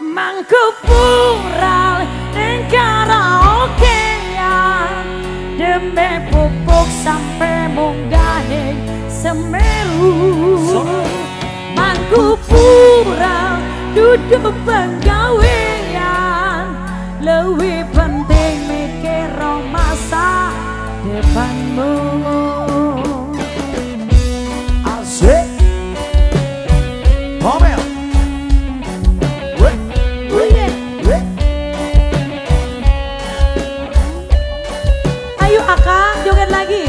mangku pural ning karaokean demi pupuk sampai munggah ning Semeru. Mangku pural duduk penggawean lebih penting mikir masa depanmu. Asik Komel. Ayo Aka joget lagi.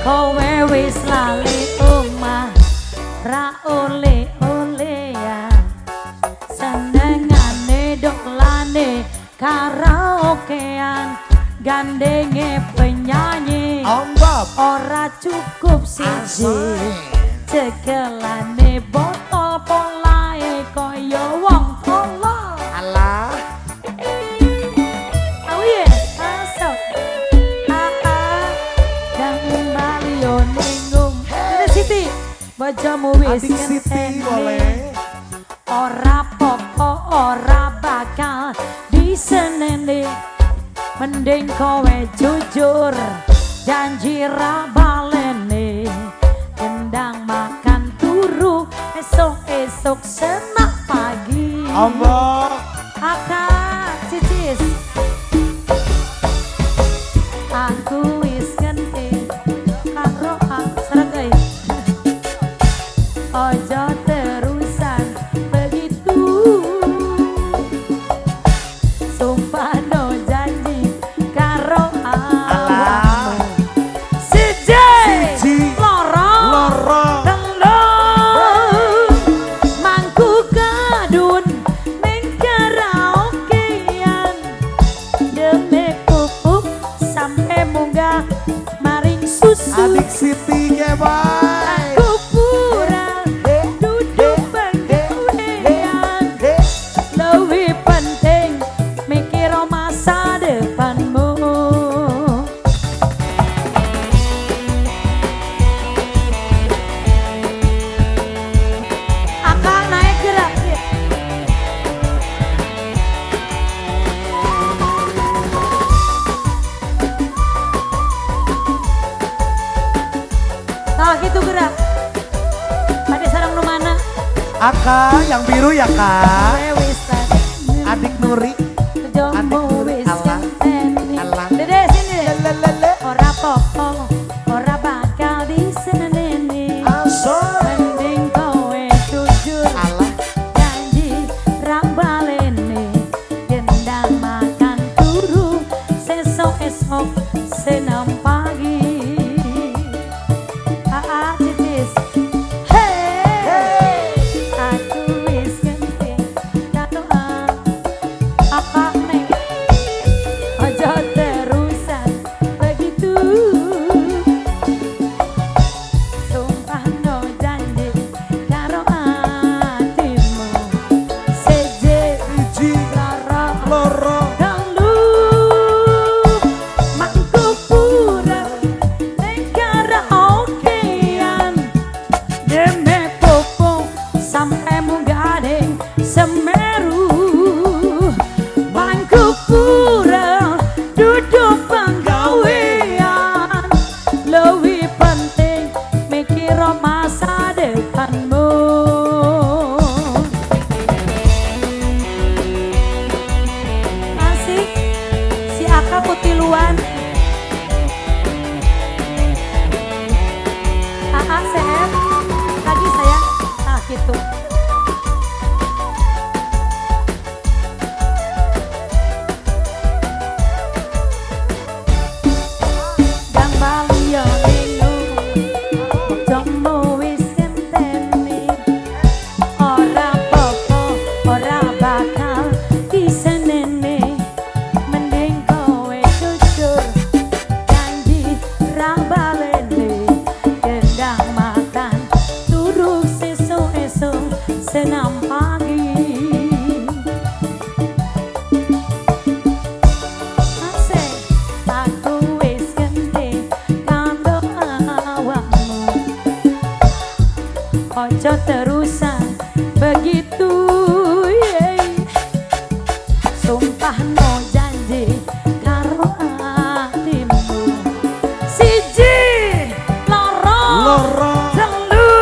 Kowe wis lali omah ra ole-ole ya senengane doklane karaokean gandenge penyanyi Ombak ora cukup siji cekelane botol polahe kaya wong polo. Alah Awie masuk dan Mario ninggung Dede Siti bojomu wis Adik Siti boleh. ora popo ora bakal diseneni mending kowe jujur janji ra baleni gendang makan turu esok-esok senak pagi. Ombak Aka cicis aku wis ngenti karo sergei ojo terusan begitu sumpah no janji karo awakmu siji loro telu mangku kadun ning karaokean demi pupuk sampai munggah maring susu. Adik Siti kebai. Aku pura duduk penggawean lebih penting mikir masa depanmu. Akang naik gerak ya. Nah gitu gerak. Ada sarang nu mana? Aka yang biru ya kak. Wewisan. Adik Nuri. Jomblo wis Allah. kenteni. Allah. Dede sini. Lelelele. Ora popo, ora bakal diseneni. Asal. Mending kowe jujur Allah. janji ra baleni. Gendang makan turu sesok-esok senam pagi. Cicis. Hey, aku wis ganti karo apa nih? Ojo terusan begitu. Sumpah no janji karo atimu. Seje Iji loro loro. dalu mangku pura ning karaokean demi popo sampai munggah ning Semeru. Mangku pura duduk penggawean lebih penting mikir masa depanmu. Masih si Aka kutiluan. CM lagi sayang. Nah gitu. Gang Balio ning konco terusan begitu sumpah no janji karo atimu siji loro Loro telu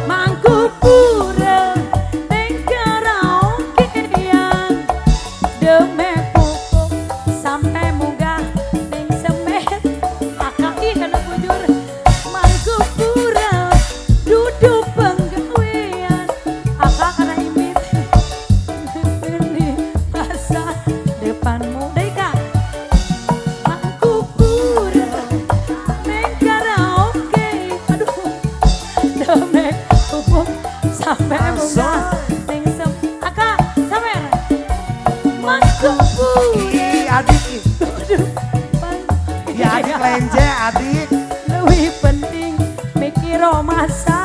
mangku pura ning karaokean deme pupuk sampai munggah ning semet akai kana bujur mangku pura duduk penggawean akak kana imit ini pasar depanmu deka mangku pura ning karaoke aduh deme pupuk sampai munggah ning semet akak sawer mangku pura Ih, adik ih. duduk Ya adik lenje adik. lebih penting mikir masa